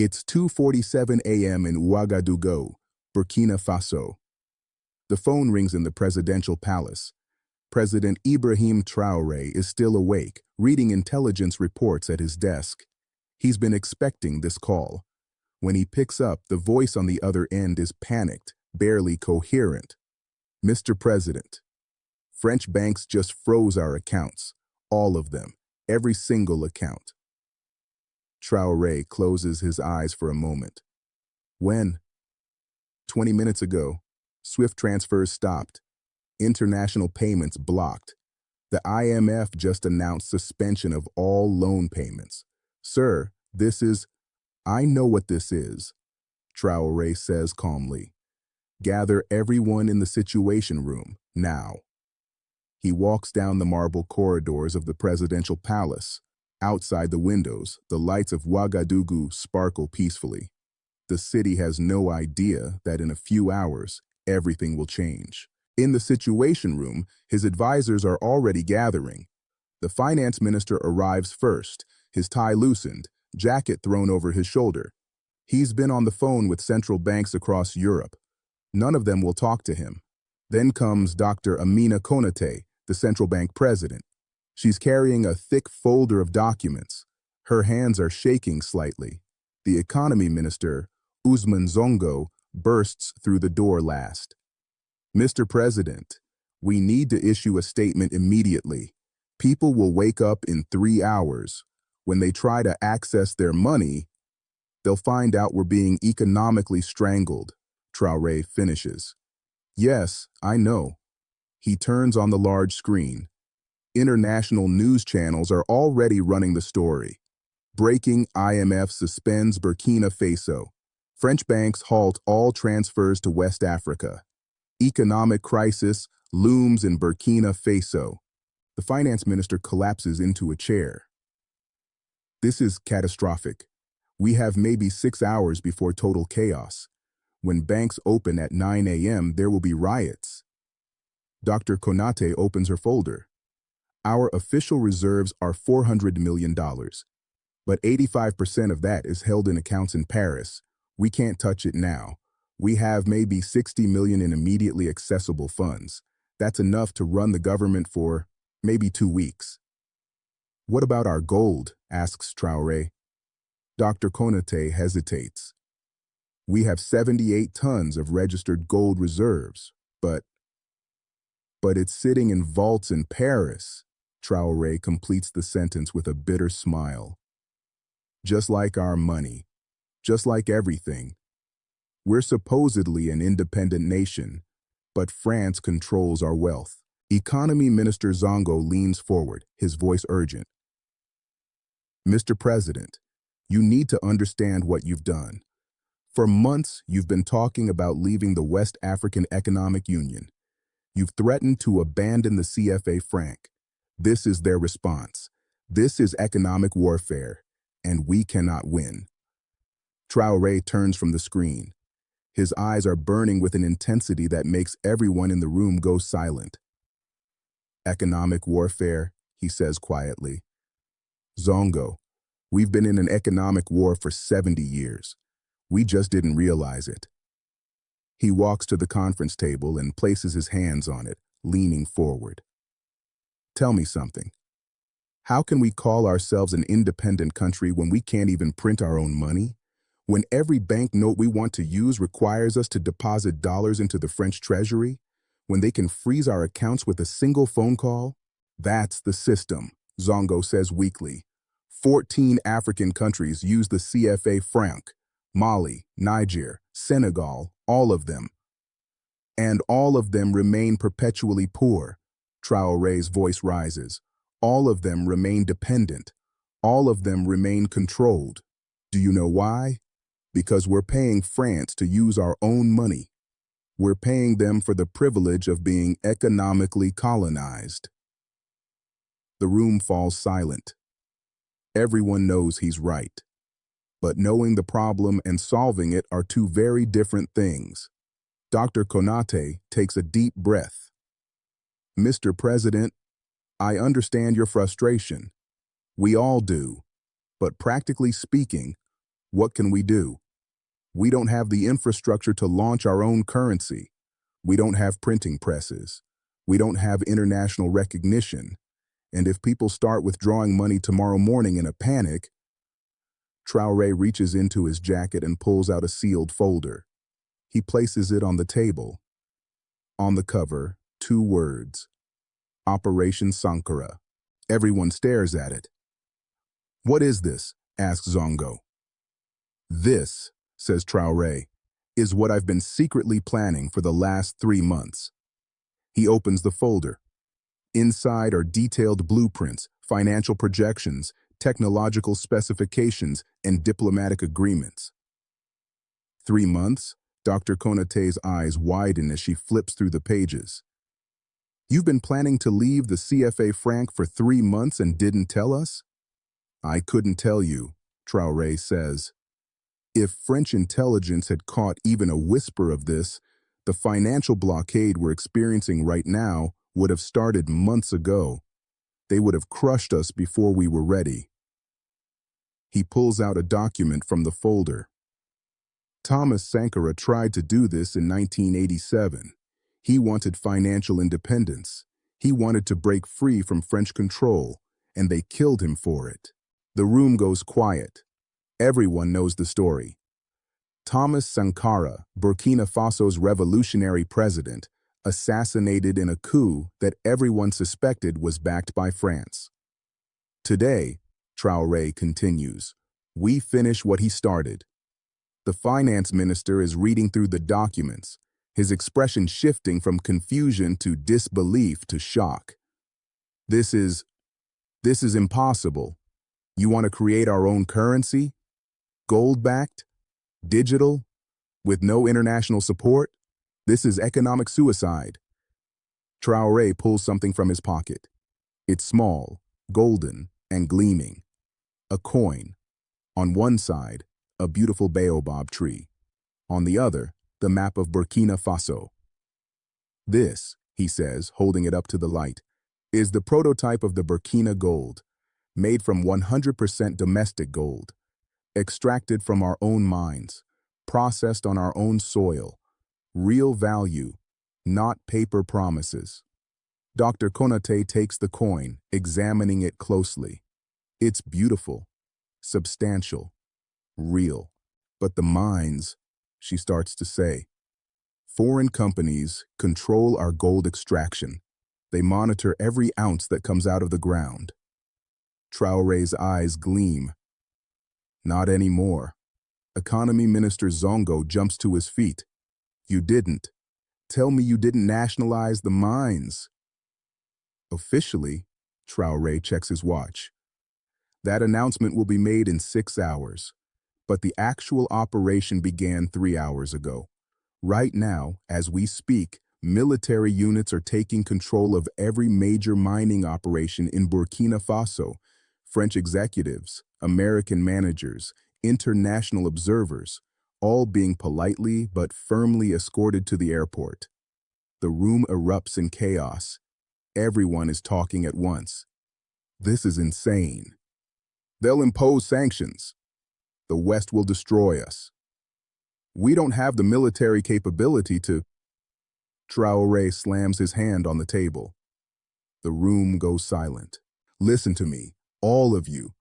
It's 2:47 a.m. in Ouagadougou, Burkina Faso. The phone rings in the presidential palace. President Ibrahim Traoré is still awake, reading intelligence reports at his desk. He's been expecting this call. When he picks up, the voice on the other end is panicked, barely coherent. Mr. President, French banks just froze our accounts. All of them. Every single account. Traoré closes his eyes for a moment. When? 20 minutes ago. SWIFT transfers stopped. International payments blocked. The IMF just announced suspension of all loan payments. Sir, this is... I know what this is, Traoré says calmly. Gather everyone in the situation room, now. He walks down the marble corridors of the presidential palace. Outside the windows, the lights of Ouagadougou sparkle peacefully. The city has no idea that in a few hours, everything will change. In the situation room, his advisors are already gathering. The finance minister arrives first, his tie loosened, jacket thrown over his shoulder. He's been on the phone with central banks across Europe. None of them will talk to him. Then comes Dr. Amina Konaté, the central bank president. She's carrying a thick folder of documents. Her hands are shaking slightly. The economy minister, Ousmane Sonko, bursts through the door last. Mr. President, we need to issue a statement immediately. People will wake up in 3 hours. When they try to access their money, they'll find out we're being economically strangled, Traoré finishes. Yes, I know. He turns on the large screen. International news channels are already running the story. Breaking: IMF suspends Burkina Faso. French banks halt all transfers to West Africa. Economic crisis looms in Burkina Faso. The finance minister collapses into a chair. This is catastrophic. We have maybe 6 hours before total chaos. When banks open at 9 a.m., there will be riots. Dr. Konaté opens her folder. Our official reserves are $400 million, but 85% of that is held in accounts in Paris. We can't touch it now. We have maybe 60 million in immediately accessible funds. That's enough to run the government for maybe 2 weeks. What about our gold? Asks Traoré. Dr. Konaté hesitates. We have 78 tons of registered gold reserves, but it's sitting in vaults in Paris. Traoré completes the sentence with a bitter smile. Just like our money, just like everything. We're supposedly an independent nation, but France controls our wealth. Economy Minister Sonko leans forward, his voice urgent. Mr. President, you need to understand what you've done. For months, you've been talking about leaving the West African Economic Union. You've threatened to abandon the CFA franc. This is their response. This is economic warfare, and we cannot win. Traoré turns from the screen. His eyes are burning with an intensity that makes everyone in the room go silent. Economic warfare, he says quietly. Sonko, we've been in an economic war for 70 years. We just didn't realize it. He walks to the conference table and places his hands on it, leaning forward. Tell me something. How can we call ourselves an independent country when we can't even print our own money? When every banknote we want to use requires us to deposit dollars into the French treasury? When they can freeze our accounts with a single phone call? That's the system, Sonko says weakly. 14 African countries use the CFA franc. Mali, Niger, Senegal, all of them. And all of them remain perpetually poor. Traoré's voice rises. All of them remain dependent. All of them remain controlled. Do you know why? Because we're paying France to use our own money. We're paying them for the privilege of being economically colonized. The room falls silent. Everyone knows he's right. But knowing the problem and solving it are two very different things. Dr. Konaté takes a deep breath. Mr. President, I understand your frustration. We all do. But practically speaking, What can we do? We don't have the infrastructure to launch our own currency. We don't have printing presses. We don't have international recognition. And if people start withdrawing money tomorrow morning in a panic, Traoré reaches into his jacket and pulls out a sealed folder. He places it on the table. On the cover, 2 words: Operation Sankara. Everyone stares at it. "What is this?" asks Zongo. "This," says Traoré, "is what I've been secretly planning for the last 3 months." He opens the folder. Inside are detailed blueprints, financial projections, technological specifications, and diplomatic agreements. 3 months? Dr. Konaté's eyes widen as she flips through the pages. "You've been planning to leave the CFA Franc for 3 months and didn't tell us?" "I couldn't tell you," Traoré says. "If French intelligence had caught even a whisper of this, the financial blockade we're experiencing right now would have started months ago. They would have crushed us before we were ready." He pulls out a document from the folder. Thomas Sankara tried to do this in 1987. He wanted financial independence. He wanted to break free from French control, and they killed him for it. The room goes quiet. Everyone knows the story. Thomas Sankara, Burkina Faso's revolutionary president, assassinated in a coup that everyone suspected was backed by France. Today, Traoré continues, we finish what he started. The finance minister is reading through the documents, his expression shifting from confusion to disbelief to shock. This is impossible. You want to create our own currency? Gold-backed? Digital? With no international support? This is economic suicide. Traoré pulls something from his pocket. It's small, golden, and gleaming. A coin. On one side, a beautiful baobab tree. On the other, the map of Burkina Faso. This, he says, holding it up to the light, is the prototype of the Burkina gold, made from 100% domestic gold, extracted from our own mines, processed on our own soil, real value, not paper promises. Dr. Konaté takes the coin, examining it closely. It's beautiful, substantial, real. But the mines, she starts to say. Foreign companies control our gold extraction. They monitor every ounce that comes out of the ground. Traoré's eyes gleam. Not anymore. Economy Minister Zongo jumps to his feet. You didn't. Tell me you didn't nationalize the mines. Officially, Traoré checks his watch. That announcement will be made in 6 hours. But the actual operation began 3 hours ago. Right now, as we speak, military units are taking control of every major mining operation in Burkina Faso. French executives, American managers, international observers, all being politely but firmly escorted to the airport. The room erupts in chaos. Everyone is talking at once. This is insane. They'll impose sanctions. The West will destroy us. We don't have the military capability to... Traoré slams his hand on the table. The room goes silent. Listen to me, all of you.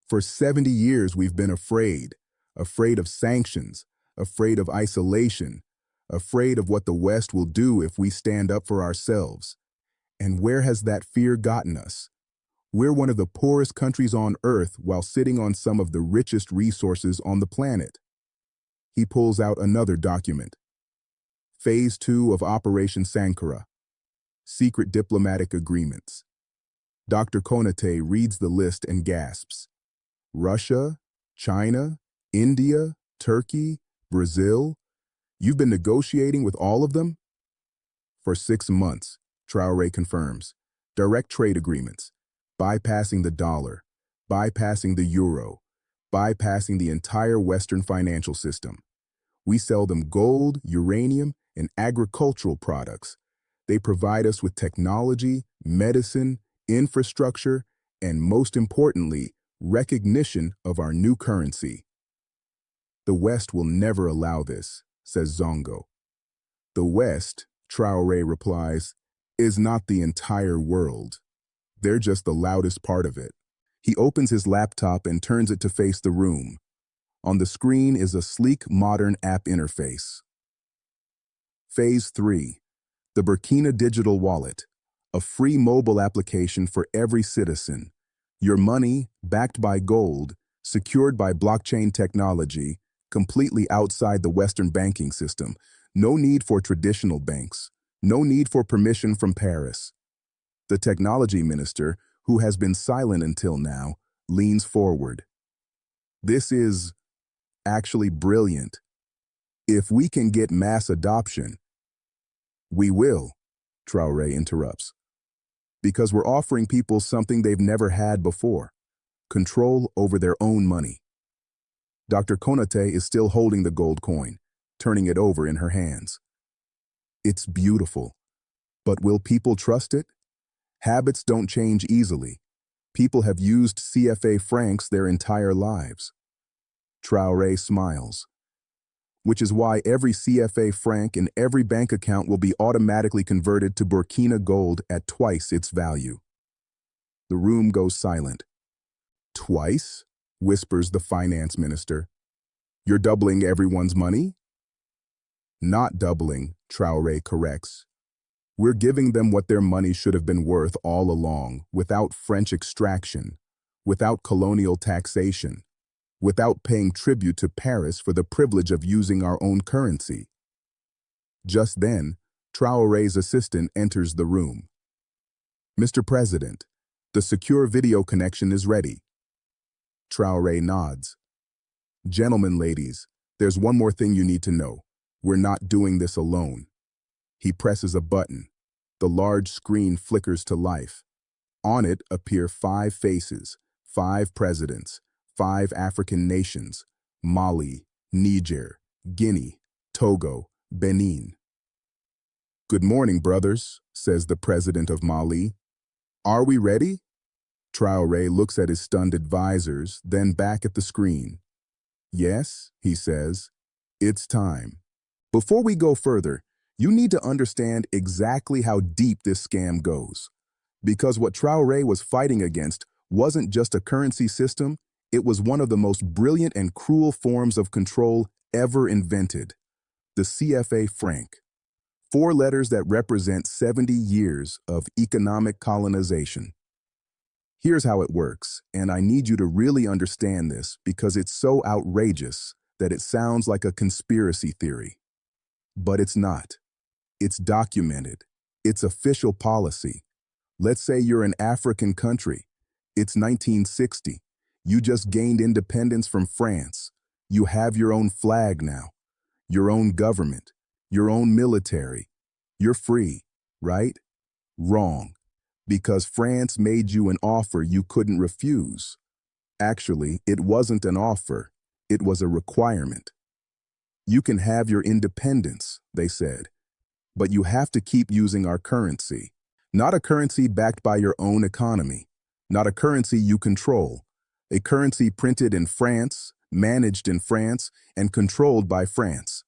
For 70 years we've been afraid of sanctions, afraid of isolation, afraid of what the West will do if we stand up for ourselves. And where has that fear gotten us? We're one of the poorest countries on Earth while sitting on some of the richest resources on the planet. He pulls out another document. Phase 2 of Operation Sankara. Secret diplomatic agreements. Dr. Konaté reads the list and gasps. Russia, China, India, Turkey, Brazil. You've been negotiating with all of them? For 6 months, Traoré confirms. Direct trade agreements. Bypassing the dollar, bypassing the euro, bypassing the entire Western financial system. We sell them gold, uranium, and agricultural products. They provide us with technology, medicine, infrastructure, and most importantly, recognition of our new currency. The West will never allow this, says Zongo. The West, Traoré replies, is not the entire world. They're just the loudest part of it. He opens his laptop and turns it to face the room. On the screen is a sleek, modern app interface. Phase 3. The Burkina Digital Wallet, a free mobile application for every citizen. Your money, backed by gold, secured by blockchain technology, completely outside the Western banking system. No need for traditional banks. No need for permission from Paris. The technology minister, who has been silent until now, leans forward. This is actually brilliant. If we can get mass adoption, we will, Traoré interrupts, because we're offering people something they've never had before, control over their own money. Dr. Konate is still holding the gold coin, turning it over in her hands. It's beautiful, but will people trust it? Habits don't change easily. People have used CFA francs their entire lives. Traoré smiles, which is why every CFA franc in every bank account will be automatically converted to Burkina gold at twice its value. The room goes silent. Twice? Whispers the finance minister. You're doubling everyone's money? Not doubling, Traoré corrects. We're giving them what their money should have been worth all along, without French extraction, without colonial taxation, without paying tribute to Paris for the privilege of using our own currency. Just then, Traoré's assistant enters the room. Mr. President, the secure video connection is ready. Traoré nods. Gentlemen, ladies, there's one more thing you need to know. We're not doing this alone. He presses a button. The large screen flickers to life. On it appear 5 faces, 5 presidents, 5 African nations: Mali, Niger, Guinea, Togo, Benin. Good morning, brothers, says the president of Mali. Are we ready? Traoré looks at his stunned advisors, then back at the screen. Yes, he says, it's time. Before we go further, you need to understand exactly how deep this scam goes. Because what Traoré was fighting against wasn't just a currency system, it was one of the most brilliant and cruel forms of control ever invented. The CFA franc. 4 letters that represent 70 years of economic colonization. Here's how it works, and I need you to really understand this because it's so outrageous that it sounds like a conspiracy theory. But it's not. It's documented. It's official policy. Let's say you're an African country. It's 1960. You just gained independence from France. You have your own flag now, your own government, your own military. You're free, right? Wrong. Because France made you an offer you couldn't refuse. Actually, it wasn't an offer. It was a requirement. You can have your independence, they said, but you have to keep using our currency. Not a currency backed by your own economy. Not a currency you control. A currency printed in France, managed in France, and controlled by France.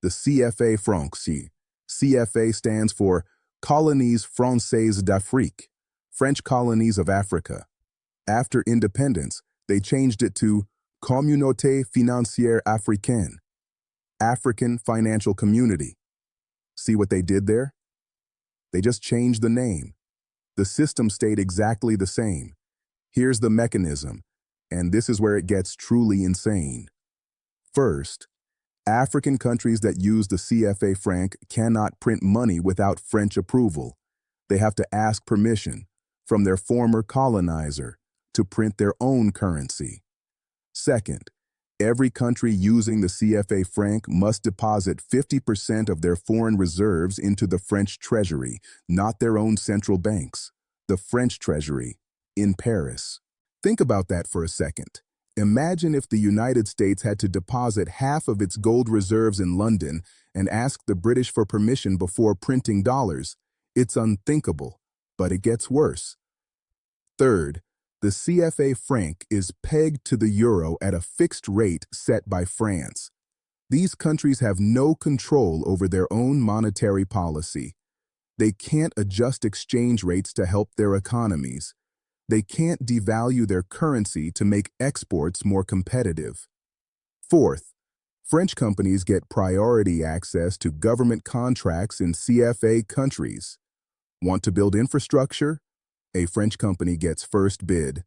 The CFA franc. CFA stands for Colonies Françaises d'Afrique, French colonies of Africa. After independence, they changed it to Communauté Financière Africaine, African Financial Community. See what they did there? They just changed the name. The system stayed exactly the same. Here's the mechanism, and this is where it gets truly insane. First, African countries that use the CFA franc cannot print money without French approval. They have to ask permission from their former colonizer to print their own currency. Second, every country using the CFA franc must deposit 50% of their foreign reserves into the French treasury, not their own central banks. The French treasury, in Paris. Think about that for a second. Imagine if the United States had to deposit half of its gold reserves in London and ask the British for permission before printing dollars. It's unthinkable, but it gets worse. Third, The CFA franc is pegged to the euro at a fixed rate set by France. These countries have no control over their own monetary policy. They can't adjust exchange rates to help their economies. They can't devalue their currency to make exports more competitive. Fourth, French companies get priority access to government contracts in CFA countries. Want to build infrastructure? A French company gets first bid.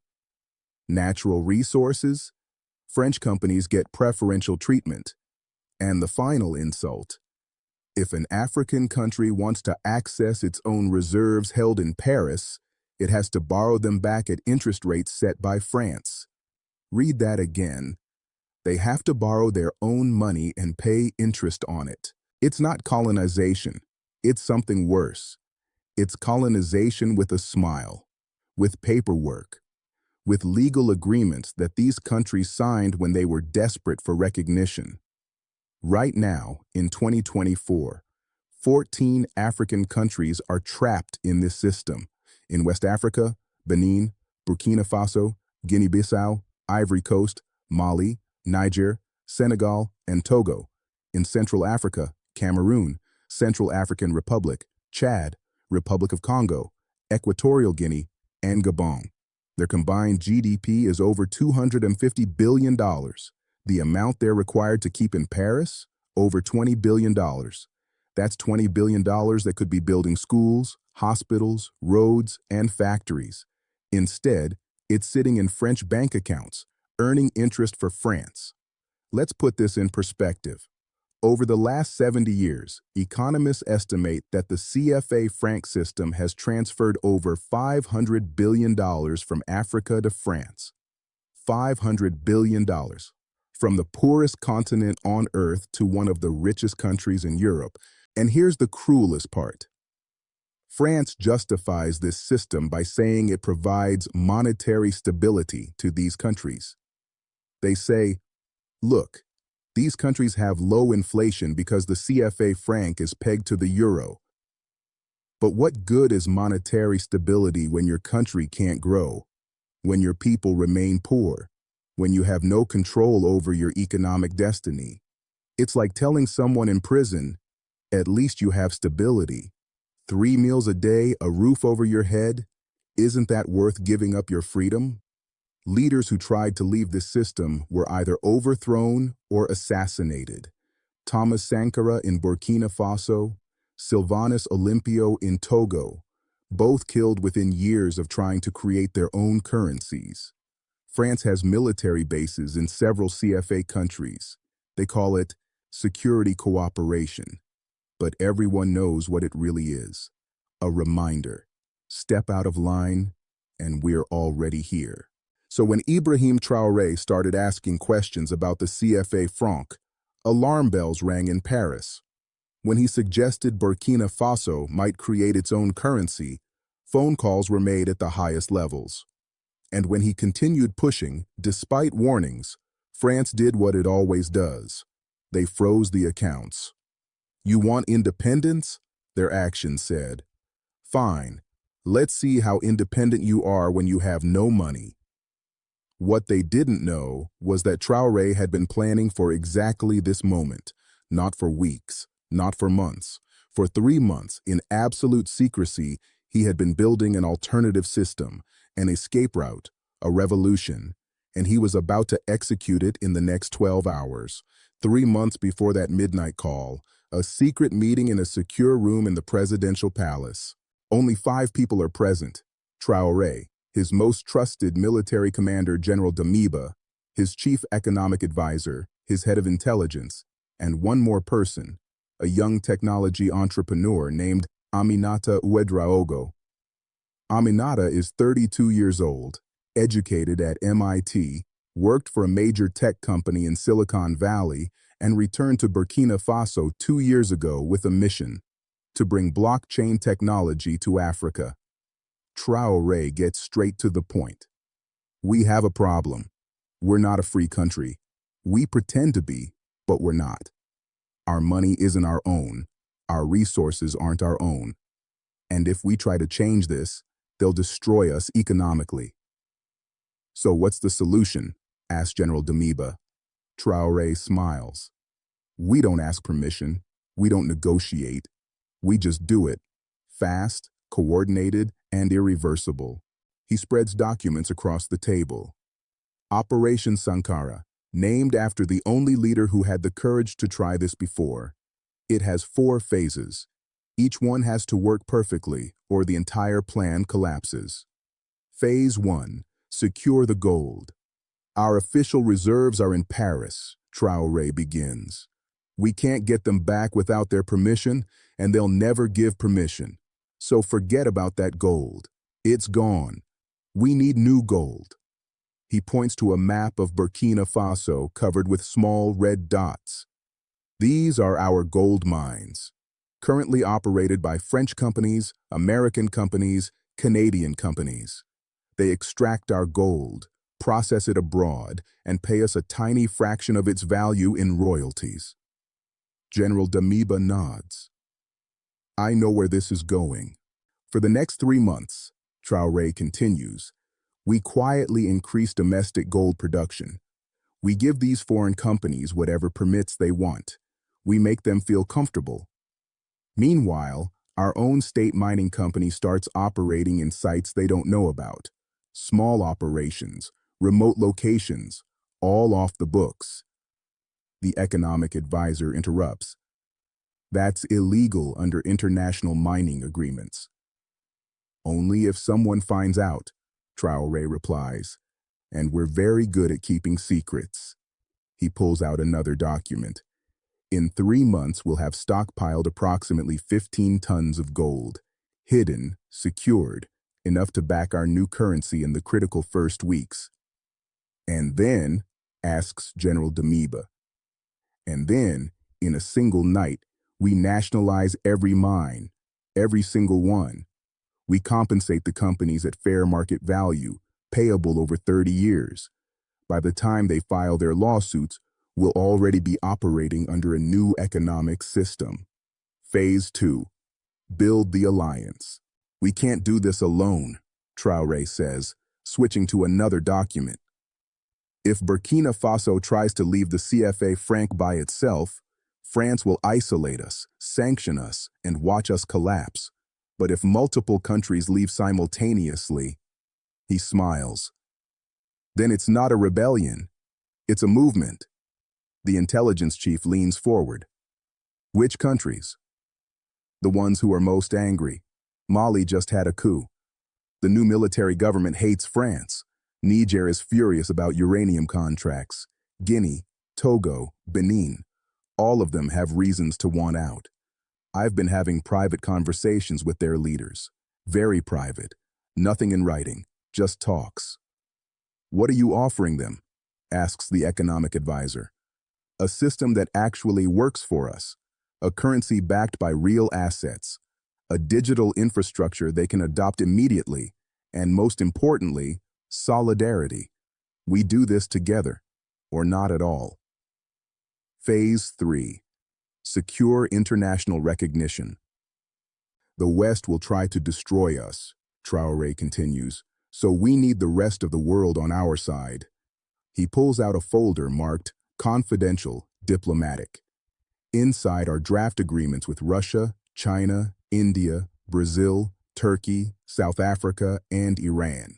Natural resources? French companies get preferential treatment. And the final insult: if an African country wants to access its own reserves held in Paris, it has to borrow them back at interest rates set by France. Read that again. They have to borrow their own money and pay interest on it. It's not colonization. It's something worse. It's colonization with a smile, with paperwork, with legal agreements that these countries signed when they were desperate for recognition. Right now, in 2024, 14 African countries are trapped in this system. In West Africa, Benin, Burkina Faso, Guinea-Bissau, Ivory Coast, Mali, Niger, Senegal, and Togo. In Central Africa, Cameroon, Central African Republic, Chad, Republic of Congo, Equatorial Guinea, and Gabon. Their combined GDP is over $250 billion. The amount they're required to keep in Paris? Over $20 billion. That's $20 billion that could be building schools, hospitals, roads, and factories. Instead, it's sitting in French bank accounts, earning interest for France. Let's put this in perspective. Over the last 70 years, economists estimate that the CFA franc system has transferred over $500 billion from Africa to France. $500 billion. From the poorest continent on earth to one of the richest countries in Europe. And here's the cruelest part. France justifies this system by saying it provides monetary stability to these countries. They say, look, these countries have low inflation because the CFA franc is pegged to the euro. But what good is monetary stability when your country can't grow, when your people remain poor, when you have no control over your economic destiny? It's like telling someone in prison, at least you have stability. 3 meals a day, a roof over your head, isn't that worth giving up your freedom? Leaders who tried to leave this system were either overthrown or assassinated. Thomas Sankara in Burkina Faso, Sylvanus Olympio in Togo, both killed within years of trying to create their own currencies. France has military bases in several CFA countries. They call it security cooperation. But everyone knows what it really is. A reminder. Step out of line, and we're already here. So when Ibrahim Traoré started asking questions about the CFA franc, alarm bells rang in Paris. When he suggested Burkina Faso might create its own currency, phone calls were made at the highest levels. And when he continued pushing, despite warnings, France did what it always does. They froze the accounts. You want independence? Their actions said. Fine, let's see how independent you are when you have no money. What they didn't know was that Traoré had been planning for exactly this moment, not for weeks, not for months. For 3 months, in absolute secrecy, he had been building an alternative system, an escape route, a revolution, and he was about to execute it in the next 12 hours. 3 months before that midnight call, a secret meeting in a secure room in the presidential palace. Only 5 people are present: Traoré, his most trusted military commander, General Damiba, his chief economic advisor, his head of intelligence, and one more person, a young technology entrepreneur named Aminata Ouedraogo. Aminata is 32 years old, educated at MIT, worked for a major tech company in Silicon Valley, and returned to Burkina Faso 2 years ago with a mission: to bring blockchain technology to Africa. Traoré gets straight to the point. We have a problem. We're not a free country. We pretend to be, but we're not. Our money isn't our own. Our resources aren't our own. And if we try to change this, they'll destroy us economically. "So what's the solution?" asked General Damiba. Traoré smiles. "We don't ask permission. We don't negotiate. We just do it. Fast, coordinated, and irreversible." He spreads documents across the table. Operation Sankara, named after the only leader who had the courage to try this before. It has 4 phases. Each one has to work perfectly, or the entire plan collapses. Phase 1. Secure the gold. "Our official reserves are in Paris," Traoré begins. "We can't get them back without their permission, and they'll never give permission. So forget about that gold. It's gone. We need new gold." He points to a map of Burkina Faso covered with small red dots. "These are our gold mines, currently operated by French companies, American companies, Canadian companies. They extract our gold, process it abroad, and pay us a tiny fraction of its value in royalties." General Damiba nods. "I know where this is going. For the next 3 months," Traoré continues, "we quietly increase domestic gold production. We give these foreign companies whatever permits they want. We make them feel comfortable. Meanwhile, our own state mining company starts operating in sites they don't know about. Small operations, remote locations, all off the books." The economic advisor interrupts. "That's illegal under international mining agreements." "Only if someone finds out," Traoré replies, "and we're very good at keeping secrets." He pulls out another document. "In 3 months, we'll have stockpiled approximately 15 tons of gold, hidden, secured, enough to back our new currency in the critical first weeks." "And then," asks General Damiba. "And then, in a single night, we nationalize every mine, every single one. We compensate the companies at fair market value, payable over 30 years. By the time they file their lawsuits, we'll already be operating under a new economic system." Phase 2. Build the alliance. "We can't do this alone," Traoré says, switching to another document. "If Burkina Faso tries to leave the CFA franc by itself, France will isolate us, sanction us, and watch us collapse. But if multiple countries leave simultaneously," he smiles, "then it's not a rebellion, it's a movement." The intelligence chief leans forward. "Which countries?" "The ones who are most angry. Mali just had a coup. The new military government hates France. Niger is furious about uranium contracts. Guinea, Togo, Benin, all of them have reasons to want out. I've been having private conversations with their leaders. Very private. Nothing in writing, just talks." "What are you offering them?" asks the economic advisor. "A system that actually works for us. A currency backed by real assets. A digital infrastructure they can adopt immediately. And most importantly, solidarity. We do this together, or not at all." Phase 3. Secure international recognition. "The West will try to destroy us," Traoré continues, "so we need the rest of the world on our side." He pulls out a folder marked Confidential, Diplomatic. Inside are draft agreements with Russia, China, India, Brazil, Turkey, South Africa, and Iran.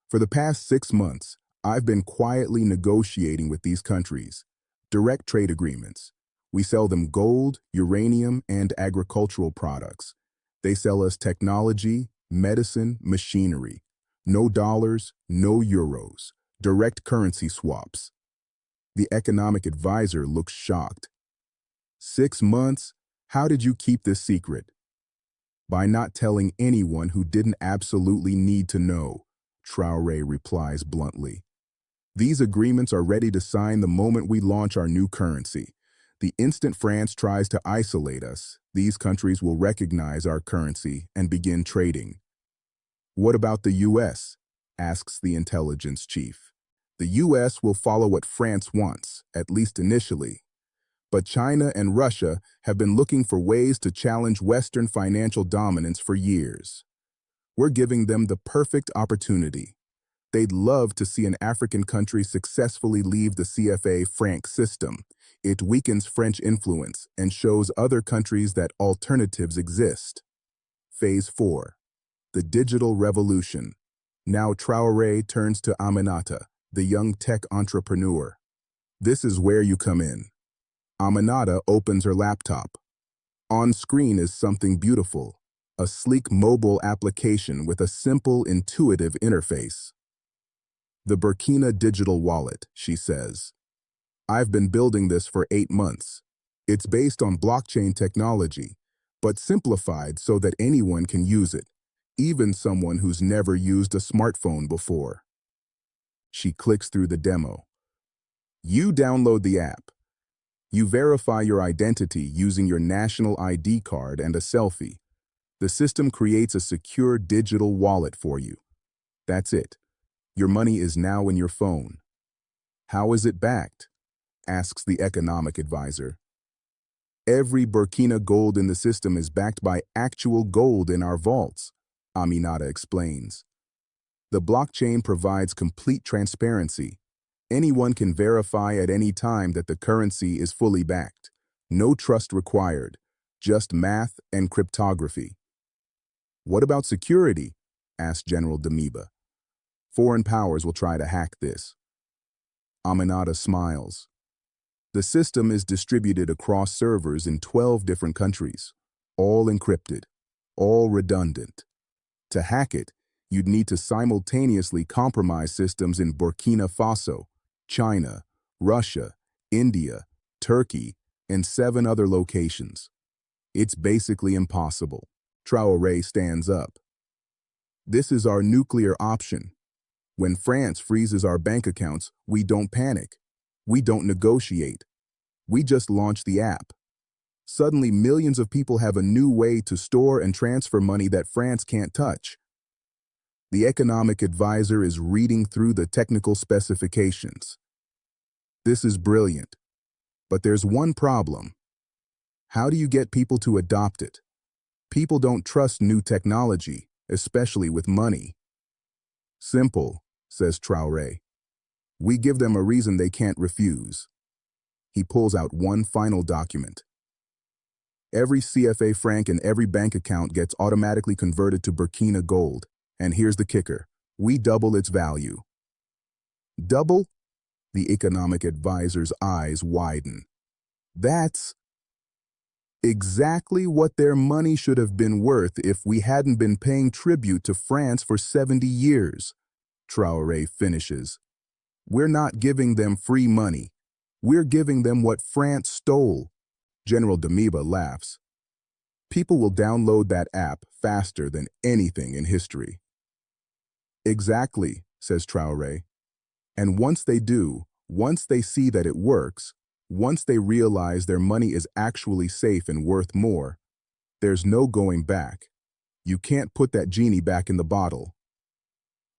"For the past 6 months, I've been quietly negotiating with these countries. Direct trade agreements. We sell them gold, uranium, and agricultural products. They sell us technology, medicine, machinery. No dollars, no euros. Direct currency swaps." The economic advisor looks shocked. 6 months? How did you keep this secret?" "By not telling anyone who didn't absolutely need to know," Traoré replies bluntly. "These agreements are ready to sign the moment we launch our new currency. The instant France tries to isolate us, these countries will recognize our currency and begin trading." "What about the US?" asks the intelligence chief. "The US will follow what France wants, at least initially. But China and Russia have been looking for ways to challenge Western financial dominance for years. We're giving them the perfect opportunity. They'd love to see an African country successfully leave the CFA franc system. It weakens French influence and shows other countries that alternatives exist. Phase 4. The Digital Revolution. Now Traoré turns to Aminata, the young tech entrepreneur. This is where you come in. Aminata opens her laptop. On screen is something beautiful, a sleek mobile application with a simple, intuitive interface. The Burkina digital wallet, she says. I've been building this for 8 months. It's based on blockchain technology, but simplified so that anyone can use it, even someone who's never used a smartphone before. She clicks through the demo. You download the app. You verify your identity using your national ID card and a selfie. The system creates a secure digital wallet for you. That's it. Your money is now in your phone. How is it backed? Asks the economic advisor. Every Burkina gold in the system is backed by actual gold in our vaults, Aminata explains. The blockchain provides complete transparency. Anyone can verify at any time that the currency is fully backed. No trust required, just math and cryptography. What about security? Asked General Damiba. Foreign powers will try to hack this. Aminata smiles. The system is distributed across servers in 12 different countries, all encrypted, all redundant. To hack it, you'd need to simultaneously compromise systems in Burkina Faso, China, Russia, India, Turkey, and 7 other locations. It's basically impossible. Traoré stands up. This is our nuclear option. When France freezes our bank accounts, we don't panic. We don't negotiate. We just launch the app. Suddenly, millions of people have a new way to store and transfer money that France can't touch. The economic advisor is reading through the technical specifications. This is brilliant, but there's one problem. How do you get people to adopt it? People don't trust new technology, especially with money. Simple, says Traoré. We give them a reason they can't refuse. He pulls out one final document. Every CFA franc in every bank account gets automatically converted to Burkina gold. And here's the kicker. We double its value. Double? The economic advisor's eyes widen. That's exactly what their money should have been worth if we hadn't been paying tribute to France for 70 years. Traoré finishes. We're not giving them free money. We're giving them what France stole. General Damiba laughs. People will download that app faster than anything in history. Exactly, says Traoré. And once they do, once they see that it works, once they realize their money is actually safe and worth more, there's no going back. You can't put that genie back in the bottle.